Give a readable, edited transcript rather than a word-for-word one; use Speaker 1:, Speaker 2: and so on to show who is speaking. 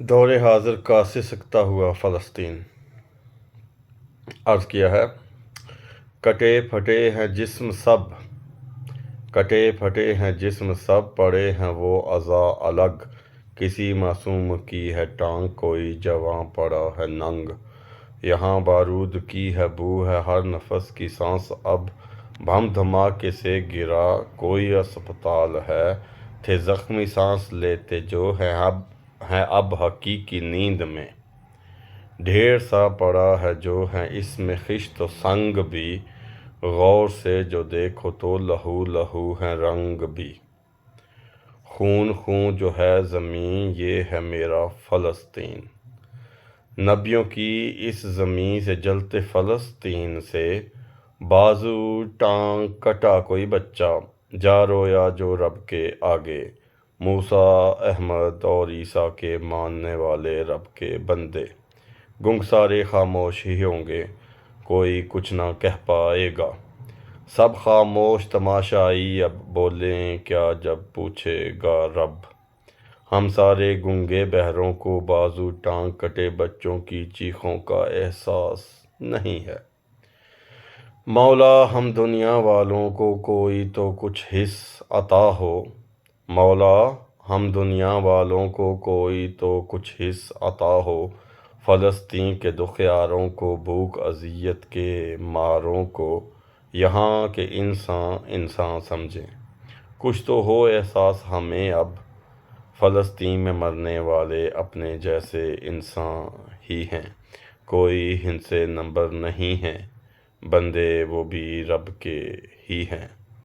Speaker 1: دور حاضر کا سسکتا ہوا فلسطین۔ عرض کیا ہے، کٹے پھٹے ہیں جسم سب، کٹے پھٹے ہیں جسم سب، پڑے ہیں وہ اعضا الگ، کسی معصوم کی ہے ٹانگ، کوئی جواں پڑا ہے ننگ۔ یہاں بارود کی ہے بو ہے، ہر نفس کی سانس اب بم دھماکے سے گرا کوئی اسپتال ہے، تھے زخمی سانس لیتے جو ہیں اب حقیقی نیند میں، ڈھیر سا پڑا ہے جو ہے اس میں خشت و سنگ بھی، غور سے جو دیکھو تو لہو لہو ہے رنگ بھی، خون خون جو ہے زمیں یہ ہے میرا فلسطین، نبیوں کی اس زمیں سے جلتے فلسطین سے، بازو ٹانگ کٹا کوئی بچہ، جا رویا جو رب کے آگے، موسیٰ احمد اور عیسیٰ کے ماننے والے رب کے بندے، گنگ سارے خاموش ہی ہوں گے، کوئی کچھ نہ کہہ پائے گا، سب خاموش تماشائی اب بولیں کیا جب پوچھے گا رب، ہم سارے گنگے بہروں کو بازو ٹانگ کٹے بچوں کی چیخوں کا احساس نہیں ہے، مولا ہم دنیا والوں کو کوئی تو کچھ حص عطا ہو، مولا ہم دنیا والوں کو کوئی تو کچھ حص عطا ہو، فلسطین کے دکھیاروں کو، بھوک اذیت کے ماروں کو، یہاں کے انسان انسان سمجھیں، کچھ تو ہو احساس ہمیں اب، فلسطین میں مرنے والے اپنے جیسے انسان ہی ہیں، کوئی ان سے نمبر نہیں ہیں، بندے وہ بھی رب کے ہی ہیں۔